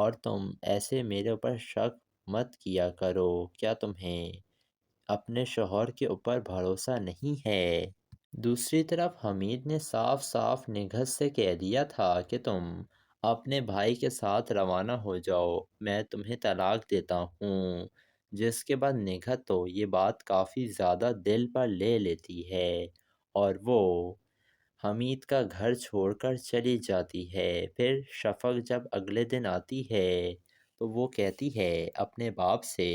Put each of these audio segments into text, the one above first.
اور تم ایسے میرے اوپر شک مت کیا کرو. کیا تمہیں اپنے شوہر کے اوپر بھروسہ نہیں ہے؟ دوسری طرف حمید نے صاف صاف نگہت سے کہہ دیا تھا کہ تم اپنے بھائی کے ساتھ روانہ ہو جاؤ، میں تمہیں طلاق دیتا ہوں. جس کے بعد نگہت تو یہ بات کافی زیادہ دل پر لے لیتی ہے اور وہ حمید کا گھر چھوڑ کر چلی جاتی ہے. پھر شفق جب اگلے دن آتی ہے تو وہ کہتی ہے اپنے باپ سے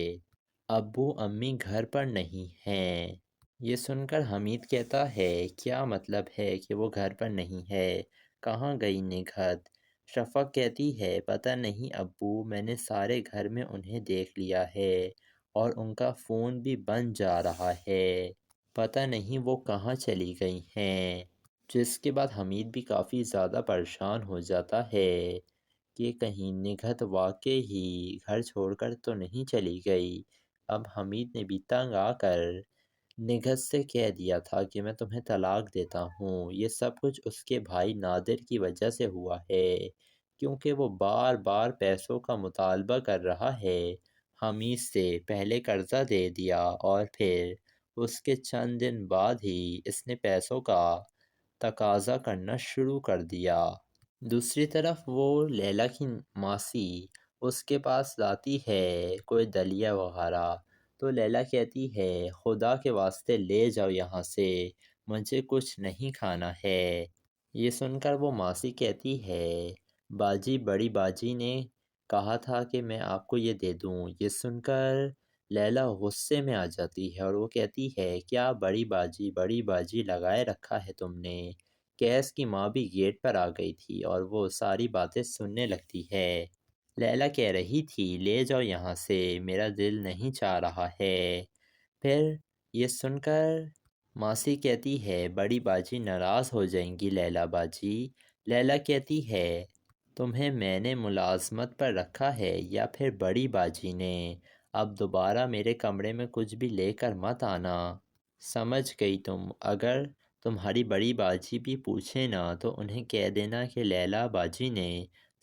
ابو امی گھر پر نہیں ہیں. یہ سن کر حمید کہتا ہے کیا مطلب ہے کہ وہ گھر پر نہیں ہے، کہاں گئی نگہت؟ شفق کہتی ہے پتہ نہیں ابو، میں نے سارے گھر میں انہیں دیکھ لیا ہے اور ان کا فون بھی بند جا رہا ہے، پتہ نہیں وہ کہاں چلی گئی ہیں. جس کے بعد حمید بھی کافی زیادہ پریشان ہو جاتا ہے کہ کہیں نگہت واقعی ہی گھر چھوڑ کر تو نہیں چلی گئی. اب حمید نے بھی تنگ آ کر نگہت سے کہہ دیا تھا کہ میں تمہیں طلاق دیتا ہوں. یہ سب کچھ اس کے بھائی نادر کی وجہ سے ہوا ہے، کیونکہ وہ بار بار پیسوں کا مطالبہ کر رہا ہے حمید سے. پہلے قرضہ دے دیا اور پھر اس کے چند دن بعد ہی اس نے پیسوں کا تقاضا کرنا شروع کر دیا. دوسری طرف وہ لیلا کی ماسی اس کے پاس لاتی ہے کوئی دلیا وغیرہ، تو لیلا کہتی ہے خدا کے واسطے لے جاؤ یہاں سے، مجھے کچھ نہیں کھانا ہے. یہ سن کر وہ ماسی کہتی ہے باجی، بڑی باجی نے کہا تھا کہ میں آپ کو یہ دے دوں. یہ سن کر لیلا غصے میں آ جاتی ہے اور وہ کہتی ہے کیا بڑی باجی لگائے رکھا ہے تم نے؟ کیس کی ماں بھی گیٹ پر آ گئی تھی اور وہ ساری باتیں سننے لگتی ہے. لیلا کہہ رہی تھی لے جاؤ یہاں سے، میرا دل نہیں چاہ رہا ہے. پھر یہ سن کر ماسی کہتی ہے بڑی باجی ناراض ہو جائیں گی لیلا باجی. لیلا کہتی ہے تمہیں میں نے ملازمت پر رکھا ہے یا پھر بڑی باجی نے؟ اب دوبارہ میرے کمرے میں کچھ بھی لے کر مت آنا، سمجھ گئی تم؟ اگر تمہاری بڑی باجی بھی پوچھے نا تو انہیں کہہ دینا کہ لیلا باجی نے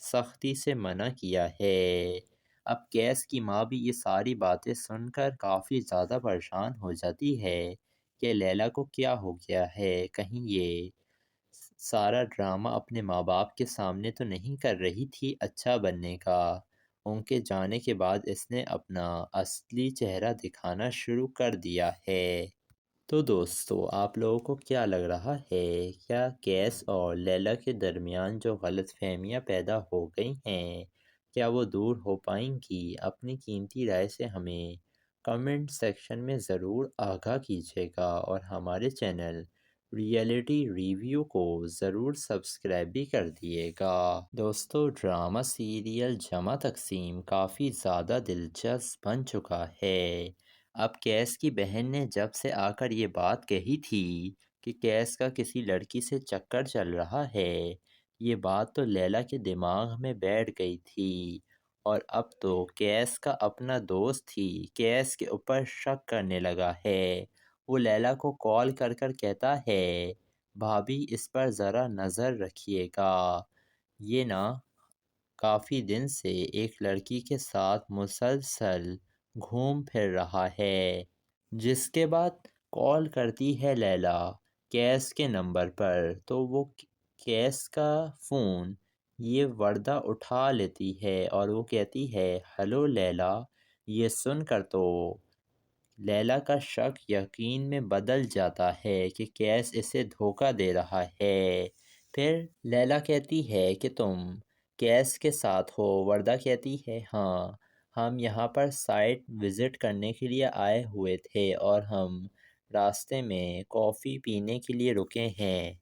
سختی سے منع کیا ہے. اب کیس کی ماں بھی یہ ساری باتیں سن کر کافی زیادہ پریشان ہو جاتی ہے کہ لیلا کو کیا ہو گیا ہے، کہیں یہ سارا ڈرامہ اپنے ماں باپ کے سامنے تو نہیں کر رہی تھی اچھا بننے کا. ان کے جانے کے بعد اس نے اپنا اصلی چہرہ دکھانا شروع کر دیا ہے. تو دوستو آپ لوگوں کو کیا لگ رہا ہے، کیا کیس اور لیلا کے درمیان جو غلط فہمیاں پیدا ہو گئی ہیں کیا وہ دور ہو پائیں گی؟ اپنی قیمتی رائے سے ہمیں کمنٹ سیکشن میں ضرور آگاہ کیجیے گا اور ہمارے چینل ریئلٹی ریویو کو ضرور سبسکرائب بھی کر دیے گا. دوستو ڈرامہ سیریل جمع تقسیم کافی زیادہ دلچسپ بن چکا ہے. اب کیس کی بہن نے جب سے آ کر یہ بات کہی تھی کہ کیس کا کسی لڑکی سے چکر چل رہا ہے، یہ بات تو لیلا کے دماغ میں بیٹھ گئی تھی اور اب تو کیس کا اپنا دوست ہی کیس کے اوپر شک کرنے لگا ہے. وہ لیلا کو کال کر کر کہتا ہے بھابھی اس پر ذرا نظر رکھیے گا، یہ نا کافی دن سے ایک لڑکی کے ساتھ مسلسل گھوم پھر رہا ہے. جس کے بعد کال کرتی ہے لیلا کیس کے نمبر پر تو وہ کیس کا فون یہ وردہ اٹھا لیتی ہے اور وہ کہتی ہے ہلو لیلا. یہ سن کر تو لیلا کا شک یقین میں بدل جاتا ہے کہ کیس اسے دھوکہ دے رہا ہے. پھر لیلا کہتی ہے کہ تم کیس کے ساتھ ہو؟ وردہ کہتی ہے ہاں، ہم یہاں پر سائٹ وزٹ کرنے کے لیے آئے ہوئے تھے اور ہم راستے میں کافی پینے کے لیے رکے ہیں.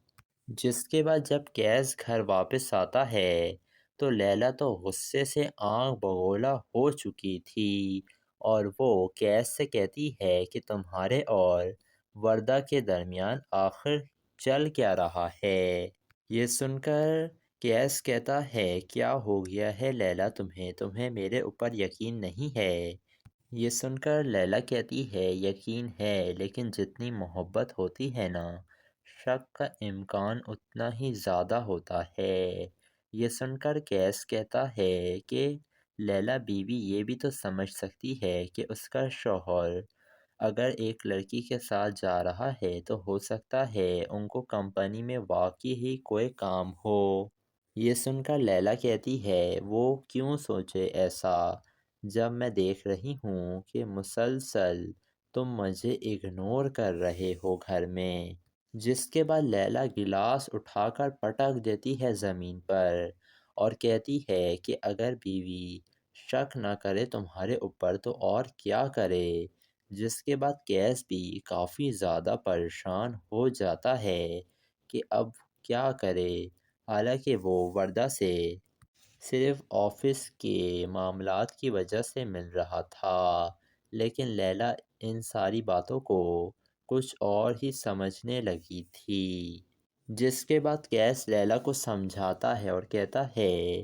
جس کے بعد جب کیس گھر واپس آتا ہے تو لیلا تو غصے سے آنکھ بگولا ہو چکی تھی اور وہ کیس سے کہتی ہے کہ تمہارے اور وردہ کے درمیان آخر چل کیا رہا ہے. یہ سن کر کیس کہتا ہے کیا ہو گیا ہے لیلا تمہیں میرے اوپر یقین نہیں ہے؟ یہ سن کر لیلا کہتی ہے یقین ہے، لیکن جتنی محبت ہوتی ہے نا شک کا امکان اتنا ہی زیادہ ہوتا ہے. یہ سن کر کیس کہتا ہے کہ لیلا بیوی یہ بھی تو سمجھ سکتی ہے کہ اس کا شوہر اگر ایک لڑکی کے ساتھ جا رہا ہے تو ہو سکتا ہے ان کو کمپنی میں واقعی ہی کوئی کام ہو۔ یہ سن کر لیلا کہتی ہے وہ کیوں سوچے ایسا جب میں دیکھ رہی ہوں کہ مسلسل تم مجھے اگنور کر رہے ہو گھر میں۔ جس کے بعد لیلا گلاس اٹھا کر پٹک دیتی ہے زمین پر اور کہتی ہے کہ اگر بیوی شک نہ کرے تمہارے اوپر تو اور کیا کرے۔ جس کے بعد کیس بھی کافی زیادہ پریشان ہو جاتا ہے کہ اب کیا کرے، حالانکہ وہ وردہ سے صرف آفس کے معاملات کی وجہ سے مل رہا تھا، لیکن لیلا ان ساری باتوں کو کچھ اور ہی سمجھنے لگی تھی۔ جس کے بعد کیس لیلا کو سمجھاتا ہے اور کہتا ہے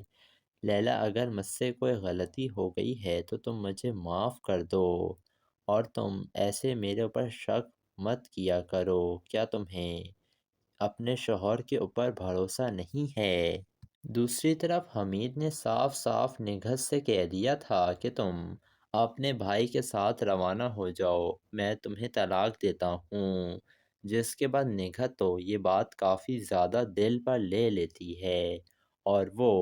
لیلا اگر مجھ سے کوئی غلطی ہو گئی ہے تو تم مجھے معاف کر دو اور تم ایسے میرے اوپر شک مت کیا کرو۔ کیا تمہیں اپنے شوہر کے اوپر بھروسہ نہیں ہے؟ دوسری طرف حمید نے صاف صاف نگہت سے کہہ دیا تھا کہ تم اپنے بھائی کے ساتھ روانہ ہو جاؤ، میں تمہیں طلاق دیتا ہوں۔ جس کے بعد نگہت تو یہ بات کافی زیادہ دل پر لے لیتی ہے اور وہ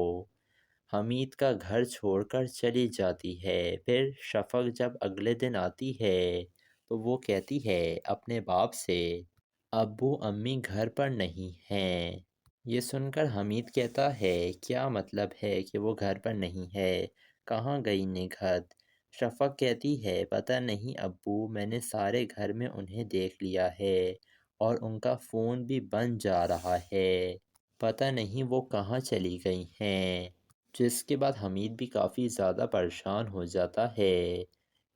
حمید کا گھر چھوڑ کر چلی جاتی ہے۔ پھر شفق جب اگلے دن آتی ہے تو وہ کہتی ہے اپنے باپ سے ابو امی گھر پر نہیں ہیں۔ یہ سن کر حمید کہتا ہے کیا مطلب ہے کہ وہ گھر پر نہیں ہے، کہاں گئی نگہت؟ شفق کہتی ہے پتہ نہیں ابو، میں نے سارے گھر میں انہیں دیکھ لیا ہے اور ان کا فون بھی بند جا رہا ہے، پتہ نہیں وہ کہاں چلی گئی ہیں۔ جس کے بعد حمید بھی کافی زیادہ پریشان ہو جاتا ہے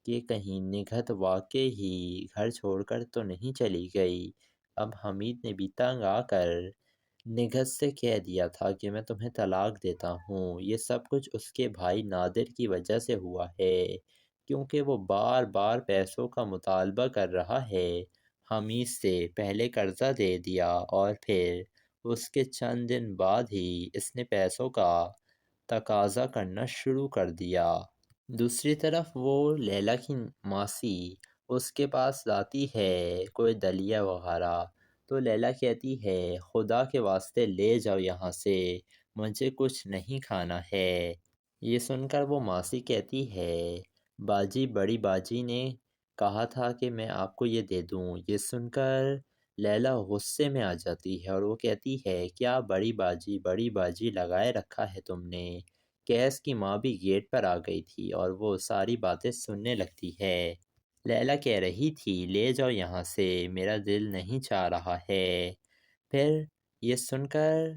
کہ کہیں نگہت واقعی ہی گھر چھوڑ کر تو نہیں چلی گئی۔ اب حمید نے بھی تنگ آ کر نگہت سے کہہ دیا تھا کہ میں تمہیں طلاق دیتا ہوں۔ یہ سب کچھ اس کے بھائی نادر کی وجہ سے ہوا ہے، کیونکہ وہ بار بار پیسوں کا مطالبہ کر رہا ہے۔ حمید سے پہلے قرضہ دے دیا اور پھر اس کے چند دن بعد ہی اس نے پیسوں کا تقاضا کرنا شروع کر دیا۔ دوسری طرف وہ لیلا کی ماسی اس کے پاس لاتی ہے کوئی دلیہ وغیرہ تو لیلا کہتی ہے خدا کے واسطے لے جاؤ یہاں سے، مجھے کچھ نہیں کھانا ہے۔ یہ سن کر وہ ماسی کہتی ہے باجی بڑی باجی نے کہا تھا کہ میں آپ کو یہ دے دوں۔ یہ سن کر لیلا غصے میں آ جاتی ہے اور وہ کہتی ہے کیا بڑی باجی لگائے رکھا ہے تم نے؟ کیس کی ماں بھی گیٹ پر آ گئی تھی اور وہ ساری باتیں سننے لگتی ہے۔ لیلا کہہ رہی تھی لے جاؤ یہاں سے، میرا دل نہیں چاہ رہا ہے۔ پھر یہ سن کر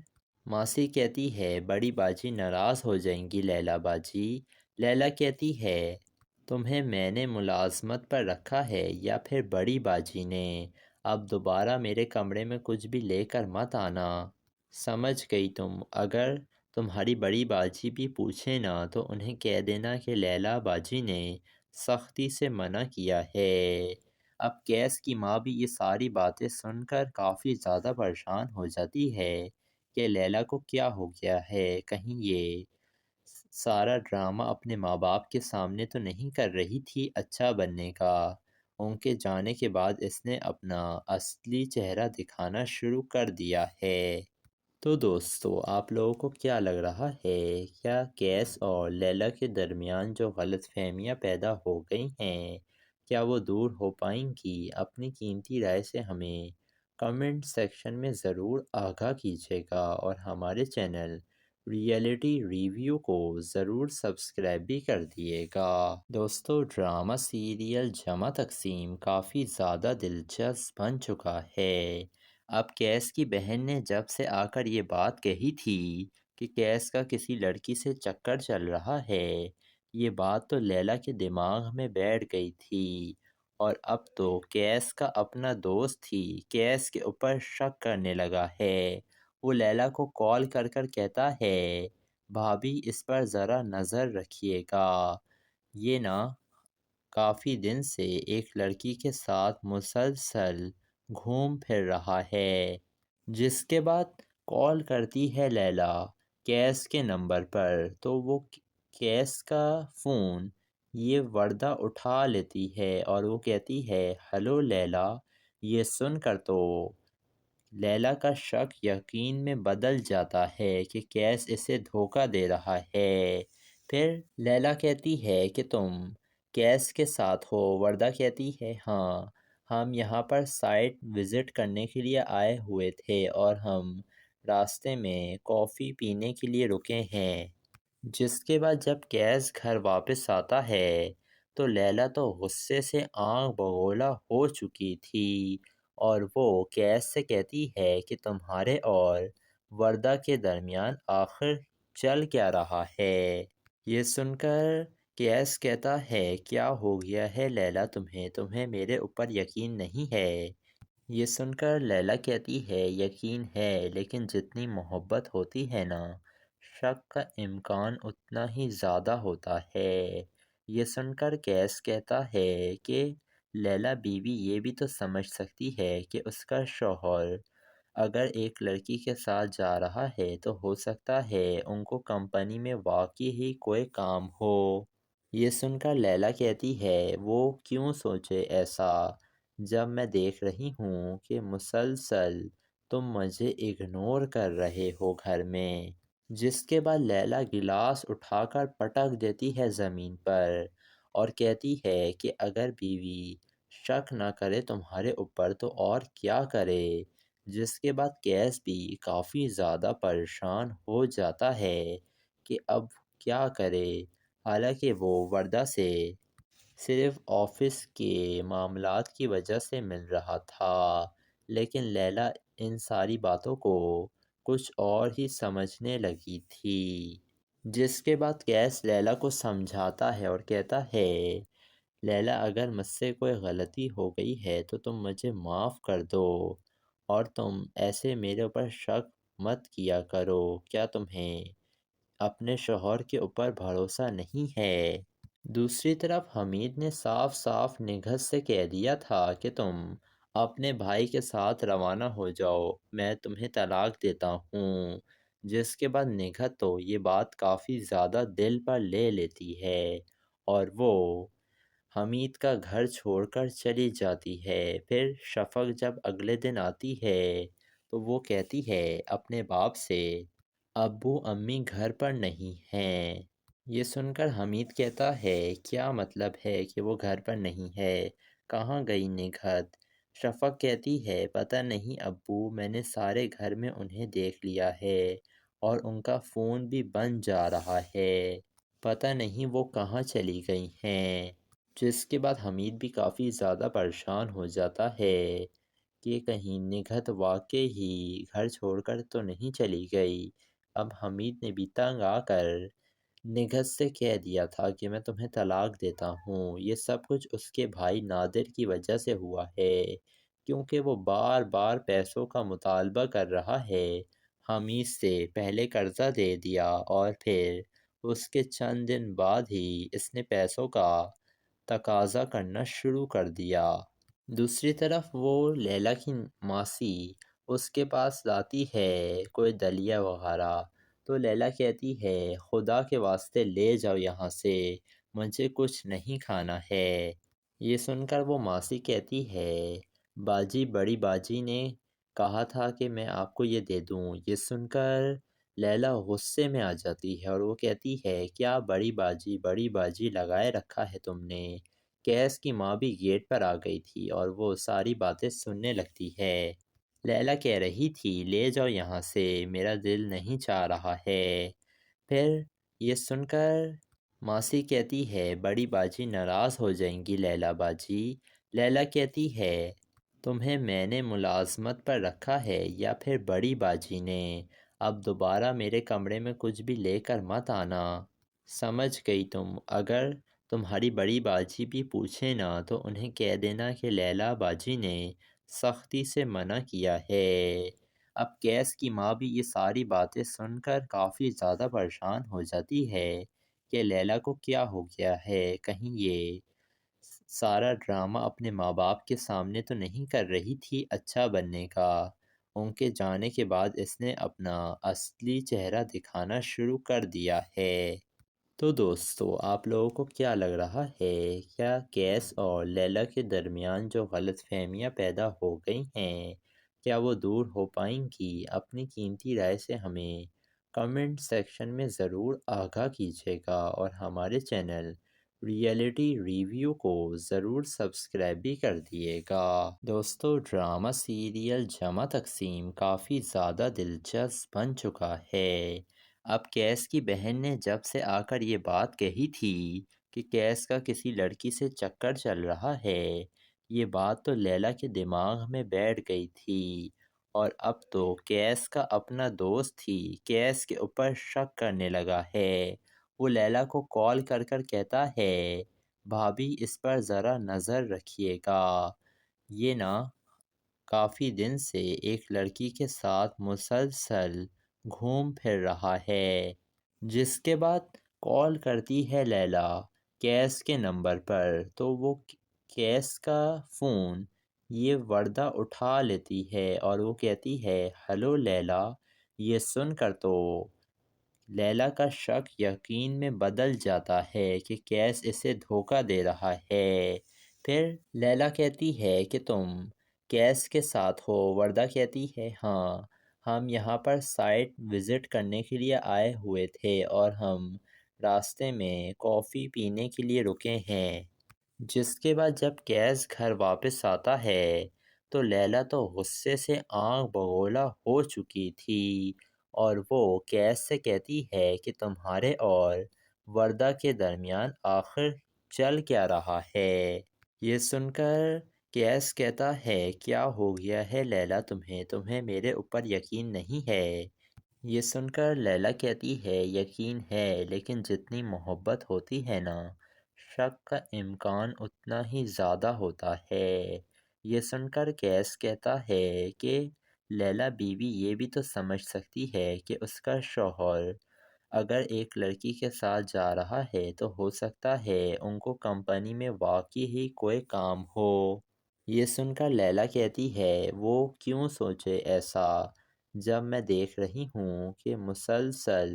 ماسی کہتی ہے بڑی باجی ناراض ہو جائیں گی لیلا باجی۔ لیلا کہتی ہے تمہیں میں نے ملازمت پر رکھا ہے یا پھر بڑی باجی نے؟ اب دوبارہ میرے کمرے میں کچھ بھی لے کر مت آنا، سمجھ گئی تم؟ اگر تمہاری بڑی باجی بھی پوچھے نا تو انہیں کہہ دینا کہ لیلا باجی نے سختی سے منع کیا ہے۔ اب کیس کی ماں بھی یہ ساری باتیں سن کر کافی زیادہ پریشان ہو جاتی ہے کہ لیلا کو کیا ہو گیا ہے، کہیں یہ سارا ڈرامہ اپنے ماں باپ کے سامنے تو نہیں کر رہی تھی اچھا بننے کا۔ ان کے جانے کے بعد اس نے اپنا اصلی چہرہ دکھانا شروع کر دیا ہے۔ تو دوستو آپ لوگوں کو کیا لگ رہا ہے، کیا کیس اور لیلا کے درمیان جو غلط فہمیاں پیدا ہو گئی ہیں کیا وہ دور ہو پائیں گی؟ اپنی قیمتی رائے سے ہمیں کمنٹ سیکشن میں ضرور آگاہ کیجیے گا اور ہمارے چینل ریئلٹی ریویو کو ضرور سبسکرائب بھی کر دیے گا۔ دوستو ڈرامہ سیریل جمع تقسیم کافی زیادہ دلچسپ بن چکا ہے۔ اب کیس کی بہن نے جب سے آ کر یہ بات کہی تھی کہ کیس کا کسی لڑکی سے چکر چل رہا ہے، یہ بات تو لیلا کے دماغ میں بیٹھ گئی تھی اور اب تو کیس کا اپنا دوست ہی کیس کے اوپر شک کرنے لگا ہے۔ وہ لیلا کو کال کر کر کہتا ہے بھابھی اس پر ذرا نظر رکھیے گا، یہ نا کافی دن سے ایک لڑکی کے ساتھ مسلسل گھوم پھر رہا ہے۔ جس کے بعد کال کرتی ہے لیلا کیس کے نمبر پر تو وہ کیس کا فون یہ وردہ اٹھا لیتی ہے اور وہ کہتی ہے ہلو لیلا۔ یہ سن کر تو لیلا کا شک یقین میں بدل جاتا ہے کہ کیس اسے دھوکہ دے رہا ہے۔ پھر لیلا کہتی ہے کہ تم کیس کے ساتھ ہو؟ وردہ کہتی ہے ہاں، ہم یہاں پر سائٹ وزٹ کرنے کے لیے آئے ہوئے تھے اور ہم راستے میں کافی پینے کے لیے رکے ہیں۔ جس کے بعد جب کیس گھر واپس آتا ہے تو لیلا تو غصے سے آنکھ بگولا ہو چکی تھی اور وہ کیس سے کہتی ہے کہ تمہارے اور وردہ کے درمیان آخر چل کیا رہا ہے؟ یہ سن کر کیس کہتا ہے کیا ہو گیا ہے لیلا تمہیں میرے اوپر یقین نہیں ہے؟ یہ سن کر لیلا کہتی ہے یقین ہے، لیکن جتنی محبت ہوتی ہے نا، شک کا امکان اتنا ہی زیادہ ہوتا ہے۔ یہ سن کر کیس کہتا ہے کہ لیلا بیوی یہ بھی تو سمجھ سکتی ہے کہ اس کا شوہر اگر ایک لڑکی کے ساتھ جا رہا ہے تو ہو سکتا ہے ان کو کمپنی میں واقعی ہی کوئی کام ہو۔ یہ سن کر لیلا کہتی ہے وہ کیوں سوچے ایسا جب میں دیکھ رہی ہوں کہ مسلسل تم مجھے اگنور کر رہے ہو گھر میں۔ جس کے بعد لیلا گلاس اٹھا کر پٹک دیتی ہے زمین پر اور کہتی ہے کہ اگر بیوی شک نہ کرے تمہارے اوپر تو اور کیا کرے۔ جس کے بعد کیس بھی کافی زیادہ پریشان ہو جاتا ہے کہ اب کیا کرے، حالانکہ وہ وردہ سے صرف آفس کے معاملات کی وجہ سے مل رہا تھا، لیکن لیلا ان ساری باتوں کو کچھ اور ہی سمجھنے لگی تھی۔ جس کے بعد کیس لیلا کو سمجھاتا ہے اور کہتا ہے لیلا اگر مجھ سے کوئی غلطی ہو گئی ہے تو تم مجھے معاف کر دو اور تم ایسے میرے اوپر شک مت کیا کرو۔ کیا تمہیں اپنے شوہر کے اوپر بھروسہ نہیں ہے؟ دوسری طرف حمید نے صاف صاف نگہت سے کہہ دیا تھا کہ تم اپنے بھائی کے ساتھ روانہ ہو جاؤ، میں تمہیں طلاق دیتا ہوں۔ جس کے بعد نگہت تو یہ بات کافی زیادہ دل پر لے لیتی ہے اور وہ حمید کا گھر چھوڑ کر چلی جاتی ہے۔ پھر شفق جب اگلے دن آتی ہے تو وہ کہتی ہے اپنے باپ سے ابو امی گھر پر نہیں ہیں۔ یہ سن کر حمید کہتا ہے کیا مطلب ہے کہ وہ گھر پر نہیں ہے، کہاں گئی نگہت؟ شفق کہتی ہے پتہ نہیں ابو، میں نے سارے گھر میں انہیں دیکھ لیا ہے اور ان کا فون بھی بند جا رہا ہے، پتہ نہیں وہ کہاں چلی گئی ہیں۔ جس کے بعد حمید بھی کافی زیادہ پریشان ہو جاتا ہے کہ کہیں نگہت واقعی ہی گھر چھوڑ کر تو نہیں چلی گئی۔ اب حمید نے بھی تنگ آ کر نگہت سے کہہ دیا تھا کہ میں تمہیں طلاق دیتا ہوں۔ یہ سب کچھ اس کے بھائی نادر کی وجہ سے ہوا ہے، کیونکہ وہ بار بار پیسوں کا مطالبہ کر رہا ہے حمید سے۔ پہلے قرضہ دے دیا اور پھر اس کے چند دن بعد ہی اس نے پیسوں کا تقاضا کرنا شروع کر دیا۔ دوسری طرف وہ لیلا کی ماسی اس کے پاس لاتی ہے کوئی دلیہ وغیرہ تو لیلا کہتی ہے خدا کے واسطے لے جاؤ یہاں سے، مجھے کچھ نہیں کھانا ہے۔ یہ سن کر وہ ماسی کہتی ہے باجی، بڑی باجی نے کہا تھا کہ میں آپ کو یہ دے دوں۔ یہ سن کر لیلا غصے میں آ جاتی ہے اور وہ کہتی ہے کیا بڑی باجی لگائے رکھا ہے تم نے؟ کیس کی ماں بھی گیٹ پر آ گئی تھی اور وہ ساری باتیں سننے لگتی ہے۔ لیلا کہہ رہی تھی لے جاؤ یہاں سے، میرا دل نہیں چاہ رہا ہے۔ پھر یہ سن کر ماسی کہتی ہے بڑی باجی ناراض ہو جائیں گی لیلا باجی۔ لیلا کہتی ہے تمہیں میں نے ملازمت پر رکھا ہے یا پھر بڑی باجی نے؟ اب دوبارہ میرے کمرے میں کچھ بھی لے کر مت آنا، سمجھ گئی تم؟ اگر تمہاری بڑی باجی بھی پوچھے نا تو انہیں کہہ دینا کہ لیلا باجی نے سختی سے منع کیا ہے۔ اب کیس کی ماں بھی یہ ساری باتیں سن کر کافی زیادہ پریشان ہو جاتی ہے کہ لیلا کو کیا ہو گیا ہے، کہیں یہ سارا ڈرامہ اپنے ماں باپ کے سامنے تو نہیں کر رہی تھی اچھا بننے کا۔ ان کے جانے کے بعد اس نے اپنا اصلی چہرہ دکھانا شروع کر دیا ہے۔ تو دوستو آپ لوگوں کو کیا لگ رہا ہے، کیا کیس اور لیلا کے درمیان جو غلط فہمیاں پیدا ہو گئی ہیں کیا وہ دور ہو پائیں گی؟ اپنی قیمتی رائے سے ہمیں کمنٹ سیکشن میں ضرور آگاہ کیجیے گا، اور ہمارے چینل ریئلٹی ریویو کو ضرور سبسکرائب بھی کر دیے گا۔ دوستو ڈرامہ سیریل جمع تقسیم کافی زیادہ دلچسپ بن چکا ہے۔ اب کیس کی بہن نے جب سے آ کر یہ بات کہی تھی کہ کیس کا کسی لڑکی سے چکر چل رہا ہے، یہ بات تو لیلا کے دماغ میں بیٹھ گئی تھی، اور اب تو کیس کا اپنا دوست ہی کیس کے اوپر شک کرنے لگا ہے۔ وہ لیلا کو کال کر کر کہتا ہے، بھابھی اس پر ذرا نظر رکھیے گا، یہ نا کافی دن سے ایک لڑکی کے ساتھ مسلسل گھوم پھر رہا ہے۔ جس کے بعد کال کرتی ہے لیلا کیس کے نمبر پر، تو وہ کیس کا فون یہ وردہ اٹھا لیتی ہے اور وہ کہتی ہے، ہلو لیلا۔ یہ سن کر تو لیلا کا شک یقین میں بدل جاتا ہے کہ کیس اسے دھوکہ دے رہا ہے۔ پھر لیلا کہتی ہے کہ تم کیس کے ساتھ ہو؟ وردہ کہتی ہے، ہاں، ہم یہاں پر سائٹ وزٹ کرنے کے لیے آئے ہوئے تھے اور ہم راستے میں کافی پینے کے لیے رکے ہیں۔ جس کے بعد جب کیس گھر واپس آتا ہے تو لیلا تو غصے سے آنکھ بگولا ہو چکی تھی، اور وہ کیس سے کہتی ہے کہ تمہارے اور وردہ کے درمیان آخر چل کیا رہا ہے؟ یہ سن کر کیس کہتا ہے، کیا ہو گیا ہے لیلا تمہیں میرے اوپر یقین نہیں ہے؟ یہ سن کر لیلا کہتی ہے، یقین ہے، لیکن جتنی محبت ہوتی ہے نا، شک کا امکان اتنا ہی زیادہ ہوتا ہے۔ یہ سن کر کیس کہتا ہے کہ لیلا بیوی یہ بھی تو سمجھ سکتی ہے کہ اس کا شوہر اگر ایک لڑکی کے ساتھ جا رہا ہے تو ہو سکتا ہے ان کو کمپنی میں واقعی ہی کوئی کام ہو۔ یہ سن کر لیلا کہتی ہے، وہ کیوں سوچے ایسا جب میں دیکھ رہی ہوں کہ مسلسل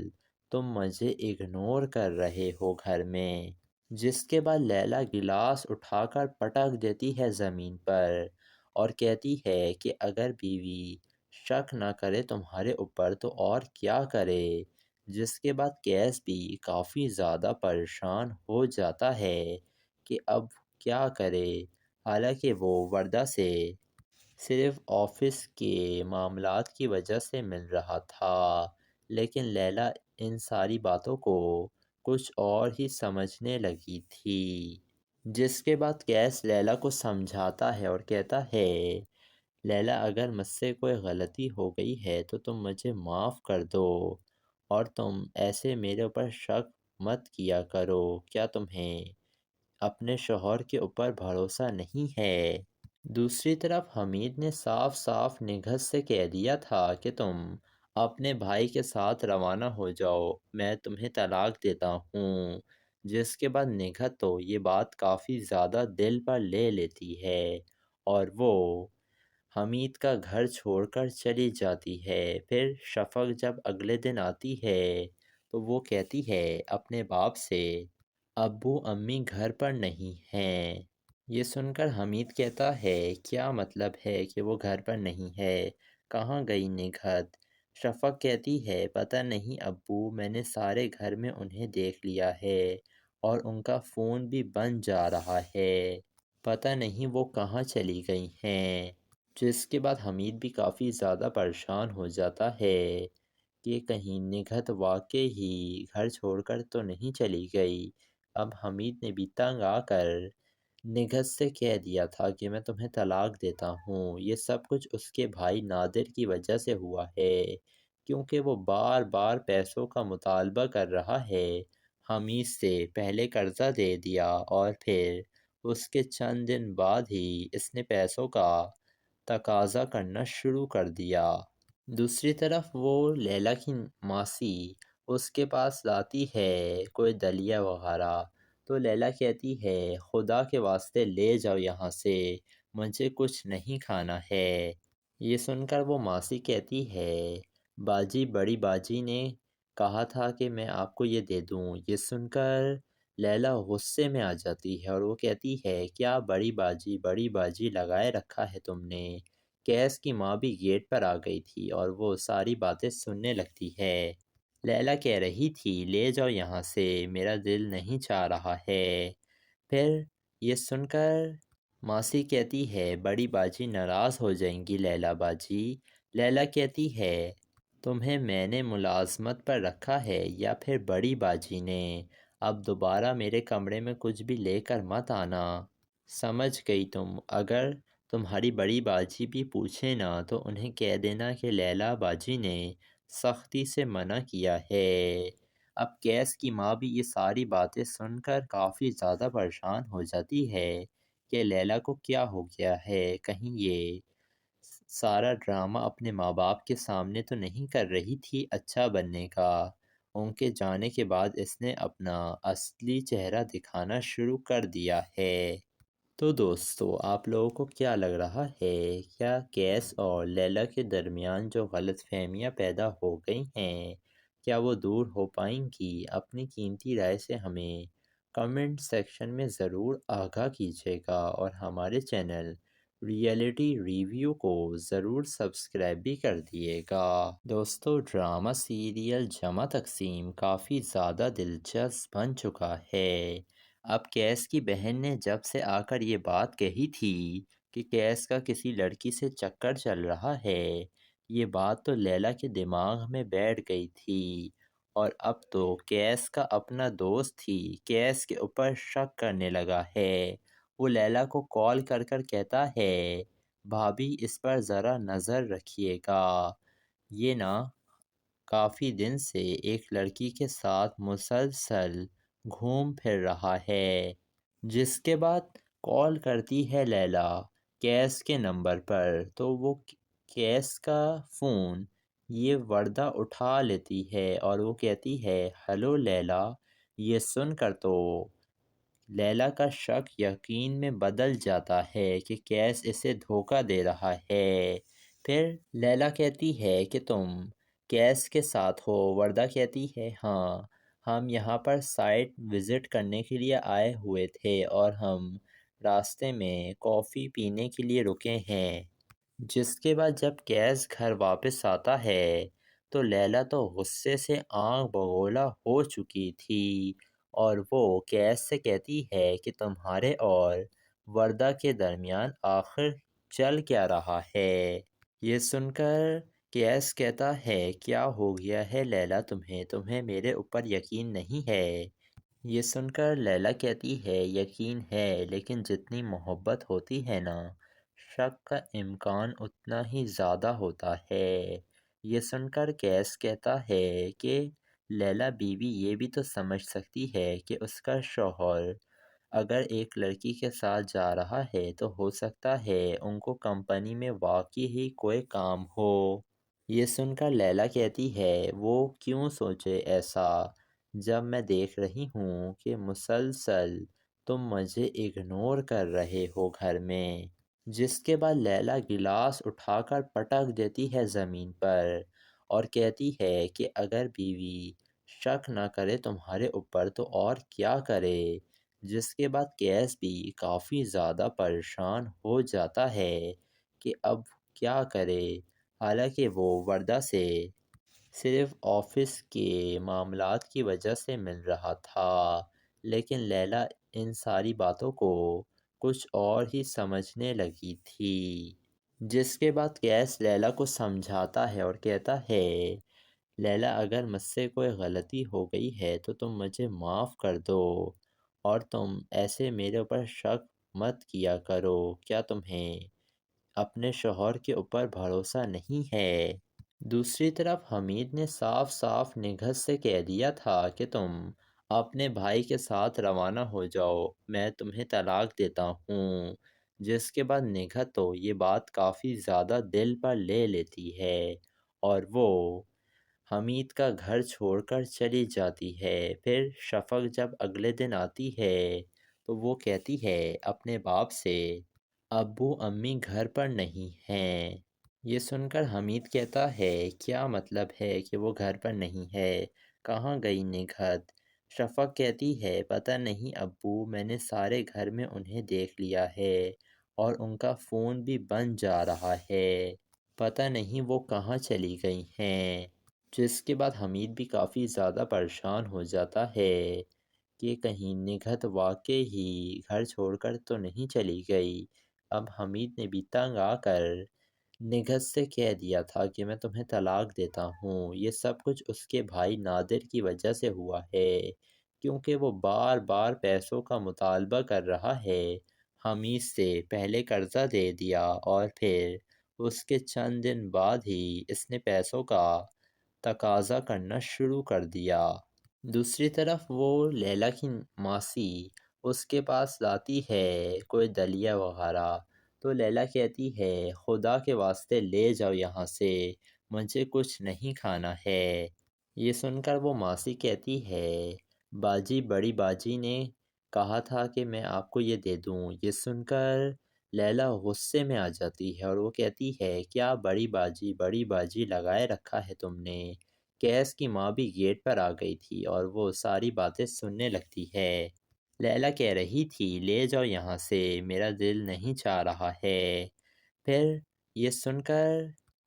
تم مجھے اگنور کر رہے ہو گھر میں۔ جس کے بعد لیلا گلاس اٹھا کر پٹک دیتی ہے زمین پر اور کہتی ہے کہ اگر بیوی شک نہ کرے تمہارے اوپر تو اور کیا کرے؟ جس کے بعد کیس بھی کافی زیادہ پریشان ہو جاتا ہے کہ اب کیا کرے، حالانکہ وہ وردہ سے صرف آفس کے معاملات کی وجہ سے مل رہا تھا، لیکن لیلا ان ساری باتوں کو کچھ اور ہی سمجھنے لگی تھی۔ جس کے بعد کیس لیلا کو سمجھاتا ہے اور کہتا ہے، لیلا اگر مجھ سے کوئی غلطی ہو گئی ہے تو تم مجھے معاف کر دو، اور تم ایسے میرے اوپر شک مت کیا کرو۔ کیا تمہیں اپنے شوہر کے اوپر بھروسہ نہیں ہے؟ دوسری طرف حمید نے صاف صاف نگہت سے کہہ دیا تھا کہ تم اپنے بھائی کے ساتھ روانہ ہو جاؤ، میں تمہیں طلاق دیتا ہوں۔ جس کے بعد نگہت تو یہ بات کافی زیادہ دل پر لے لیتی ہے اور وہ حمید کا گھر چھوڑ کر چلی جاتی ہے۔ پھر شفق جب اگلے دن آتی ہے تو وہ کہتی ہے اپنے باپ سے، ابو امی گھر پر نہیں ہیں۔ یہ سن کر حمید کہتا ہے، کیا مطلب ہے کہ وہ گھر پر نہیں ہے؟ کہاں گئی نگہت؟ شفق کہتی ہے، پتہ نہیں ابو، میں نے سارے گھر میں انہیں دیکھ لیا ہے اور ان کا فون بھی بند جا رہا ہے، پتہ نہیں وہ کہاں چلی گئی ہیں۔ جس کے بعد حمید بھی کافی زیادہ پریشان ہو جاتا ہے کہ کہیں نگہت واقعی ہی گھر چھوڑ کر تو نہیں چلی گئی۔ اب حمید نے بھی تنگ آ کر نگہت سے کہہ دیا تھا کہ میں تمہیں طلاق دیتا ہوں۔ یہ سب کچھ اس کے بھائی نادر کی وجہ سے ہوا ہے، کیونکہ وہ بار بار پیسوں کا مطالبہ کر رہا ہے۔ حمید سے پہلے قرضہ دے دیا اور پھر اس کے چند دن بعد ہی اس نے پیسوں کا تقاضا کرنا شروع کر دیا۔ دوسری طرف وہ لیلا کی ماسی اس کے پاس لاتی ہے کوئی دلیہ وغیرہ، تو لیلا کہتی ہے، خدا کے واسطے لے جاؤ یہاں سے، مجھے کچھ نہیں کھانا ہے۔ یہ سن کر وہ ماسی کہتی ہے، باجی بڑی باجی نے کہا تھا کہ میں آپ کو یہ دے دوں۔ یہ سن کر لیلا غصے میں آ جاتی ہے اور وہ کہتی ہے کیا بڑی باجی لگائے رکھا ہے تم نے۔ کیس کی ماں بھی گیٹ پر آ گئی تھی اور وہ ساری باتیں سننے لگتی ہے۔ لیلا کہہ رہی تھی لے جاؤ یہاں سے، میرا دل نہیں چاہ رہا ہے۔ پھر یہ سن کر ماسی کہتی ہے بڑی باجی ناراض ہو جائیں گی لیلا باجی۔ لیلا کہتی ہے تمہیں میں نے ملازمت پر رکھا ہے یا پھر بڑی باجی نے؟ اب دوبارہ میرے کمرے میں کچھ بھی لے کر مت آنا، سمجھ گئی تم؟ اگر تمہاری بڑی باجی بھی پوچھے نا تو انہیں کہہ دینا کہ لیلا باجی نے سختی سے منع کیا ہے۔ اب کیس کی ماں بھی یہ ساری باتیں سن کر کافی زیادہ پریشان ہو جاتی ہے کہ لیلا کو کیا ہو گیا ہے، کہیں یہ سارا ڈرامہ اپنے ماں باپ کے سامنے تو نہیں کر رہی تھی اچھا بننے کا۔ ان کے جانے کے بعد اس نے اپنا اصلی چہرہ دکھانا شروع کر دیا ہے۔ تو دوستو آپ لوگوں کو کیا لگ رہا ہے، کیا کیس اور لیلا کے درمیان جو غلط فہمیاں پیدا ہو گئی ہیں کیا وہ دور ہو پائیں گی؟ اپنی قیمتی رائے سے ہمیں کمنٹ سیکشن میں ضرور آگاہ کیجیے گا اور ہمارے چینل ریئلٹی ریویو کو ضرور سبسکرائب بھی کر دیے گا۔ دوستو ڈرامہ سیریل جمع تقسیم کافی زیادہ دلچسپ بن چکا ہے۔ اب کیس کی بہن نے جب سے آ کر یہ بات کہی تھی کہ کیس کا کسی لڑکی سے چکر چل رہا ہے، یہ بات تو لیلا کے دماغ میں بیٹھ گئی تھی اور اب تو کیس کا اپنا دوست ہی کیس کے اوپر شک کرنے لگا ہے۔ وہ لیلا کو کال کر کر کہتا ہے بھابھی اس پر ذرا نظر رکھیے گا، یہ نا کافی دن سے ایک لڑکی کے ساتھ مسلسل گھوم پھر رہا ہے۔ جس کے بعد کال کرتی ہے لیلا کیس کے نمبر پر تو وہ کیس کا فون یہ وردہ اٹھا لیتی ہے اور وہ کہتی ہے ہلو لیلا۔ یہ سن کر تو لیلا کا شک یقین میں بدل جاتا ہے کہ کیس اسے دھوکہ دے رہا ہے۔ پھر لیلا کہتی ہے کہ تم کیس کے ساتھ ہو؟ وردہ کہتی ہے ہاں، ہم یہاں پر سائٹ وزٹ کرنے کے لیے آئے ہوئے تھے اور ہم راستے میں کافی پینے کے لیے رکے ہیں۔ جس کے بعد جب کیس گھر واپس آتا ہے تو لیلا تو غصے سے آنکھ بگولا ہو چکی تھی اور وہ کیس سے کہتی ہے کہ تمہارے اور وردہ کے درمیان آخر چل کیا رہا ہے؟ یہ سن کر کیس کہتا ہے کیا ہو گیا ہے لیلا تمہیں میرے اوپر یقین نہیں ہے؟ یہ سن کر لیلا کہتی ہے یقین ہے لیکن جتنی محبت ہوتی ہے نا شک کا امکان اتنا ہی زیادہ ہوتا ہے۔ یہ سن کر کیس کہتا ہے کہ لیلا بیوی یہ بھی تو سمجھ سکتی ہے کہ اس کا شوہر اگر ایک لڑکی کے ساتھ جا رہا ہے تو ہو سکتا ہے ان کو کمپنی میں واقعی ہی کوئی کام ہو۔ یہ سن کر لیلا کہتی ہے وہ کیوں سوچے ایسا جب میں دیکھ رہی ہوں کہ مسلسل تم مجھے اگنور کر رہے ہو گھر میں۔ جس کے بعد لیلا گلاس اٹھا کر پٹک دیتی ہے زمین پر اور کہتی ہے کہ اگر بیوی شک نہ کرے تمہارے اوپر تو اور کیا کرے۔ جس کے بعد کیس بھی کافی زیادہ پریشان ہو جاتا ہے کہ اب کیا کرے، حالانکہ وہ وردہ سے صرف آفس کے معاملات کی وجہ سے مل رہا تھا، لیکن لیلا ان ساری باتوں کو کچھ اور ہی سمجھنے لگی تھی۔ جس کے بعد کیس لیلا کو سمجھاتا ہے اور کہتا ہے لیلا اگر مجھ سے کوئی غلطی ہو گئی ہے تو تم مجھے معاف کر دو اور تم ایسے میرے اوپر شک مت کیا کرو۔ کیا تمہیں اپنے شوہر کے اوپر بھروسہ نہیں ہے؟ دوسری طرف حمید نے صاف صاف نگہت سے کہہ دیا تھا کہ تم اپنے بھائی کے ساتھ روانہ ہو جاؤ، میں تمہیں طلاق دیتا ہوں۔ جس کے بعد نگہت تو یہ بات کافی زیادہ دل پر لے لیتی ہے اور وہ حمید کا گھر چھوڑ کر چلی جاتی ہے۔ پھر شفق جب اگلے دن آتی ہے تو وہ کہتی ہے اپنے باپ سے ابو امی گھر پر نہیں ہیں۔ یہ سن کر حمید کہتا ہے کیا مطلب ہے کہ وہ گھر پر نہیں ہے؟ کہاں گئی نگہت؟ شفق کہتی ہے پتہ نہیں ابو، میں نے سارے گھر میں انہیں دیکھ لیا ہے اور ان کا فون بھی بند جا رہا ہے، پتہ نہیں وہ کہاں چلی گئی ہیں۔ جس کے بعد حمید بھی کافی زیادہ پریشان ہو جاتا ہے کہ کہیں نگہت واقعی ہی گھر چھوڑ کر تو نہیں چلی گئی۔ اب حمید نے بھی تنگ آ کر نگہت سے کہہ دیا تھا کہ میں تمہیں طلاق دیتا ہوں۔ یہ سب کچھ اس کے بھائی نادر کی وجہ سے ہوا ہے، کیونکہ وہ بار بار پیسوں کا مطالبہ کر رہا ہے حمید سے۔ پہلے قرضہ دے دیا اور پھر اس کے چند دن بعد ہی اس نے پیسوں کا تقاضا کرنا شروع کر دیا۔ دوسری طرف وہ لیلا کی ماسی اس کے پاس لاتی ہے کوئی دلیہ وغیرہ، تو لیلا کہتی ہے خدا کے واسطے لے جاؤ یہاں سے، مجھے کچھ نہیں کھانا ہے۔ یہ سن کر وہ ماسی کہتی ہے باجی، بڑی باجی نے کہا تھا کہ میں آپ کو یہ دے دوں۔ یہ سن کر لیلا غصے میں آ جاتی ہے اور وہ کہتی ہے کیا بڑی باجی لگائے رکھا ہے تم نے؟ کیس کی ماں بھی گیٹ پر آ گئی تھی اور وہ ساری باتیں سننے لگتی ہے۔ لیلا کہہ رہی تھی لے جاؤ یہاں سے، میرا دل نہیں چاہ رہا ہے۔ پھر یہ سن کر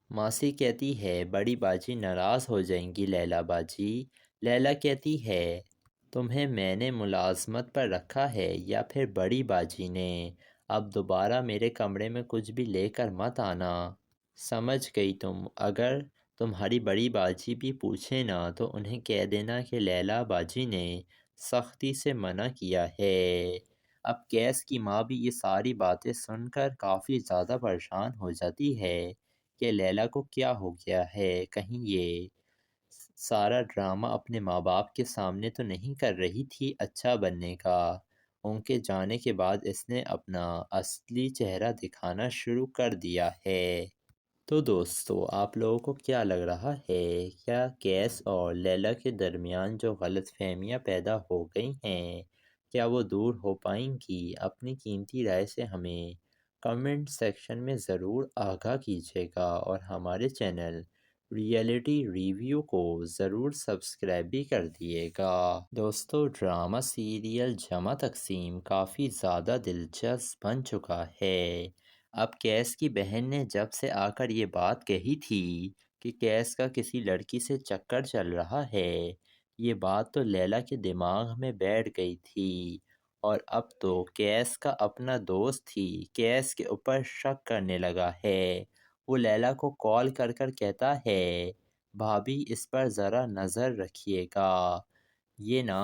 ماسی کہتی ہے بڑی باجی ناراض ہو جائیں گی لیلا باجی۔ لیلا کہتی ہے تمہیں میں نے ملازمت پر رکھا ہے یا پھر بڑی باجی نے؟ اب دوبارہ میرے کمرے میں کچھ بھی لے کر مت آنا، سمجھ گئی تم؟ اگر تمہاری بڑی باجی بھی پوچھے نا تو انہیں کہہ دینا کہ لیلا باجی نے سختی سے منع کیا ہے۔ اب کیس کی ماں بھی یہ ساری باتیں سن کر کافی زیادہ پریشان ہو جاتی ہے کہ لیلا کو کیا ہو گیا ہے، کہیں یہ سارا ڈرامہ اپنے ماں باپ کے سامنے تو نہیں کر رہی تھی اچھا بننے کا۔ ان کے جانے کے بعد اس نے اپنا اصلی چہرہ دکھانا شروع کر دیا ہے۔ تو دوستو آپ لوگوں کو کیا لگ رہا ہے، کیا کیس اور لیلا کے درمیان جو غلط فہمیاں پیدا ہو گئی ہیں کیا وہ دور ہو پائیں گی؟ اپنی قیمتی رائے سے ہمیں کمنٹ سیکشن میں ضرور آگاہ کیجیے گا اور ہمارے چینل ریئلٹی ریویو کو ضرور سبسکرائب بھی کر دیے گا۔ دوستو ڈرامہ سیریل جمع تقسیم کافی زیادہ دلچسپ بن چکا ہے۔ اب کیس کی بہن نے جب سے آ کر یہ بات کہی تھی کہ کیس کا کسی لڑکی سے چکر چل رہا ہے، یہ بات تو لیلا کے دماغ میں بیٹھ گئی تھی اور اب تو کیس کا اپنا دوست ہی کیس کے اوپر شک کرنے لگا ہے۔ وہ لیلا کو کال کر کر کہتا ہے بھابھی اس پر ذرا نظر رکھیے گا، یہ نا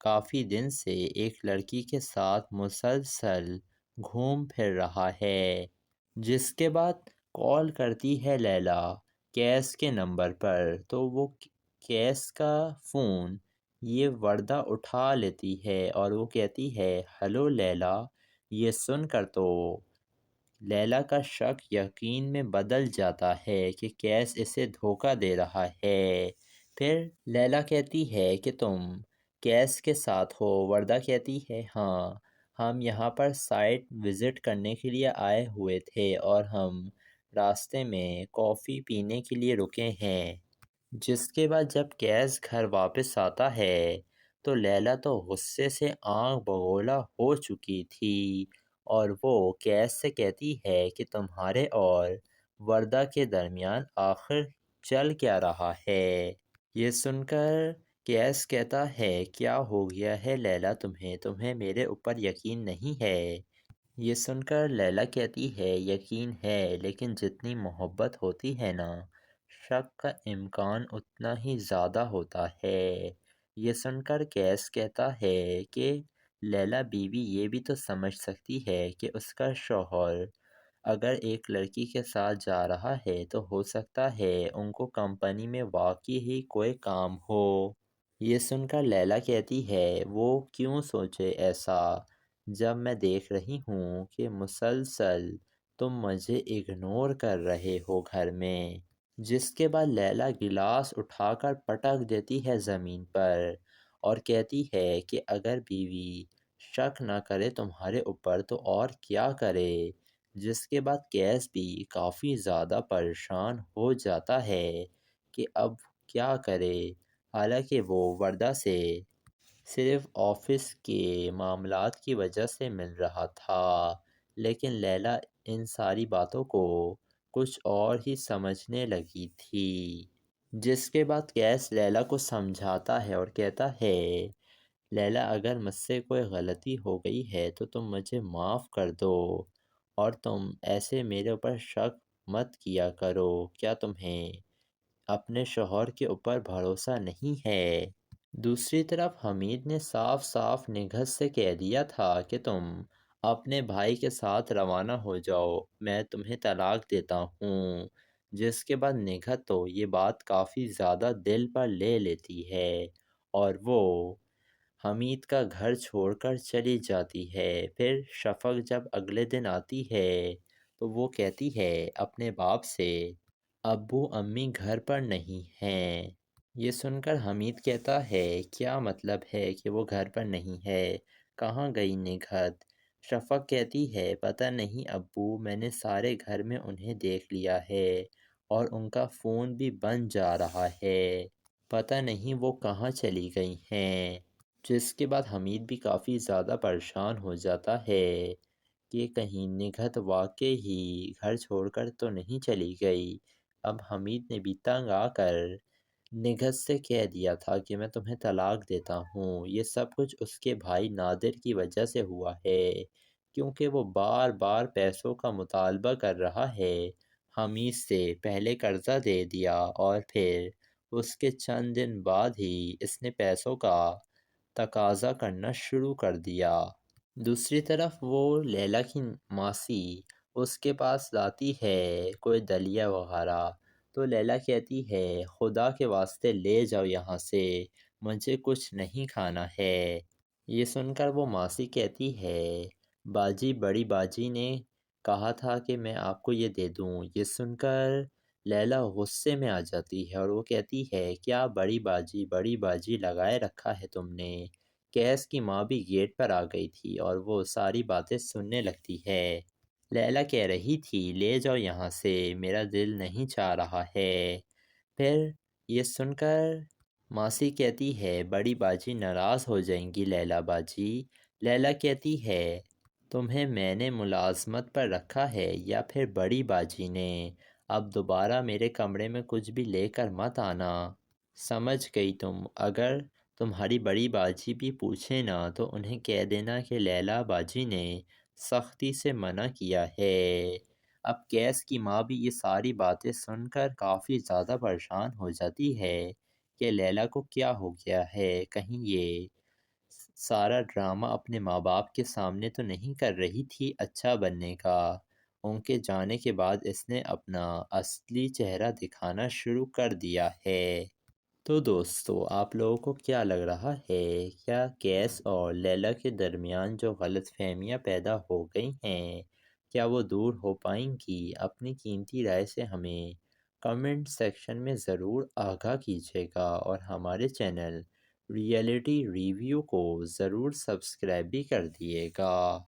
کافی دن سے ایک لڑکی کے ساتھ مسلسل گھوم پھر رہا ہے۔ جس کے بعد کال کرتی ہے لیلا کیس کے نمبر پر، تو وہ کیس کا فون یہ وردہ اٹھا لیتی ہے اور وہ کہتی ہے ہلو لیلا۔ یہ سن کر تو لیلا کا شک یقین میں بدل جاتا ہے کہ کیس اسے دھوکہ دے رہا ہے۔ پھر لیلا کہتی ہے کہ تم کیس کے ساتھ ہو؟ وردہ کہتی ہے ہاں، ہم یہاں پر سائٹ وزٹ کرنے کے لیے آئے ہوئے تھے اور ہم راستے میں کافی پینے کے لیے رکے ہیں۔ جس کے بعد جب کیس گھر واپس آتا ہے تو لیلا تو غصے سے آنکھ بگولا ہو چکی تھی اور وہ کیس سے کہتی ہے کہ تمہارے اور وردہ کے درمیان آخر چل کیا رہا ہے؟ یہ سن کر کیس کہتا ہے کیا ہو گیا ہے لیلا تمہیں میرے اوپر یقین نہیں ہے؟ یہ سن کر لیلا کہتی ہے یقین ہے، لیکن جتنی محبت ہوتی ہے نا شک کا امکان اتنا ہی زیادہ ہوتا ہے۔ یہ سن کر کیس کہتا ہے کہ لیلا بیوی یہ بھی تو سمجھ سکتی ہے کہ اس کا شوہر اگر ایک لڑکی کے ساتھ جا رہا ہے تو ہو سکتا ہے ان کو کمپنی میں واقعی ہی کوئی کام ہو۔ یہ سن کر لیلا کہتی ہے وہ کیوں سوچے ایسا جب میں دیکھ رہی ہوں کہ مسلسل تم مجھے اگنور کر رہے ہو گھر میں۔ جس کے بعد لیلا گلاس اٹھا کر پٹک دیتی ہے زمین پر اور کہتی ہے کہ اگر بیوی شک نہ کرے تمہارے اوپر تو اور کیا کرے؟ جس کے بعد کیس بھی کافی زیادہ پریشان ہو جاتا ہے کہ اب کیا کرے۔ حالانکہ وہ وردہ سے صرف آفس کے معاملات کی وجہ سے مل رہا تھا، لیکن لیلا ان ساری باتوں کو کچھ اور ہی سمجھنے لگی تھی۔ جس کے بعد قیس لیلا کو سمجھاتا ہے اور کہتا ہے، لیلا اگر مجھ سے کوئی غلطی ہو گئی ہے تو تم مجھے معاف کر دو، اور تم ایسے میرے اوپر شک مت کیا کرو۔ کیا تمہیں اپنے شوہر کے اوپر بھروسہ نہیں ہے؟ دوسری طرف حمید نے صاف صاف نگہت سے کہہ دیا تھا کہ تم اپنے بھائی کے ساتھ روانہ ہو جاؤ، میں تمہیں طلاق دیتا ہوں۔ جس کے بعد نگہت تو یہ بات کافی زیادہ دل پر لے لیتی ہے اور وہ حمید کا گھر چھوڑ کر چلی جاتی ہے۔ پھر شفق جب اگلے دن آتی ہے تو وہ کہتی ہے اپنے باپ سے، ابو امی گھر پر نہیں ہیں۔ یہ سن کر حمید کہتا ہے، کیا مطلب ہے کہ وہ گھر پر نہیں ہے؟ کہاں گئی نگہت؟ شفق کہتی ہے، پتہ نہیں ابو، میں نے سارے گھر میں انہیں دیکھ لیا ہے اور ان کا فون بھی بند جا رہا ہے، پتہ نہیں وہ کہاں چلی گئی ہیں۔ جس کے بعد حمید بھی کافی زیادہ پریشان ہو جاتا ہے کہ کہیں نگہت واقعی ہی گھر چھوڑ کر تو نہیں چلی گئی۔ اب حمید نے بھی تنگ آ کر نگہت سے کہہ دیا تھا کہ میں تمہیں طلاق دیتا ہوں۔ یہ سب کچھ اس کے بھائی نادر کی وجہ سے ہوا ہے، کیونکہ وہ بار بار پیسوں کا مطالبہ کر رہا ہے حمید سے۔ پہلے قرضہ دے دیا اور پھر اس کے چند دن بعد ہی اس نے پیسوں کا تقاضا کرنا شروع کر دیا۔ دوسری طرف وہ لیلا کی ماسی اس کے پاس لاتی ہے کوئی دلیہ وغیرہ، تو لیلا کہتی ہے، خدا کے واسطے لے جاؤ یہاں سے، مجھے کچھ نہیں کھانا ہے۔ یہ سن کر وہ ماسی کہتی ہے، باجی، بڑی باجی نے کہا تھا کہ میں آپ کو یہ دے دوں۔ یہ سن کر لیلا غصے میں آ جاتی ہے اور وہ کہتی ہے، کیا بڑی باجی لگائے رکھا ہے تم نے؟ قیس کی ماں بھی گیٹ پر آ گئی تھی اور وہ ساری باتیں سننے لگتی ہے۔ لیلا کہہ رہی تھی، لے جاؤ یہاں سے، میرا دل نہیں چاہ رہا ہے۔ پھر یہ سن کر ماسی کہتی ہے، بڑی باجی ناراض ہو جائیں گی لیلا باجی۔ لیلا کہتی ہے، تمہیں میں نے ملازمت پر رکھا ہے یا پھر بڑی باجی نے؟ اب دوبارہ میرے کمرے میں کچھ بھی لے کر مت آنا، سمجھ گئی تم؟ اگر تمہاری بڑی باجی بھی پوچھے نا تو انہیں کہہ دینا کہ لیلا باجی نے سختی سے منع کیا ہے۔ اب قیس کی ماں بھی یہ ساری باتیں سن کر کافی زیادہ پریشان ہو جاتی ہے کہ لیلا کو کیا ہو گیا ہے، کہیں یہ سارا ڈرامہ اپنے ماں باپ کے سامنے تو نہیں کر رہی تھی اچھا بننے کا۔ ان کے جانے کے بعد اس نے اپنا اصلی چہرہ دکھانا شروع کر دیا ہے۔ تو دوستو، آپ لوگوں کو کیا لگ رہا ہے؟ کیا قیس اور لیلا کے درمیان جو غلط فہمیاں پیدا ہو گئی ہیں، کیا وہ دور ہو پائیں گی؟ اپنی قیمتی رائے سے ہمیں کمنٹ سیکشن میں ضرور آگاہ کیجیے گا اور ہمارے چینل ریئلٹی ریویو کو ضرور سبسکرائب بھی کر دیے گا۔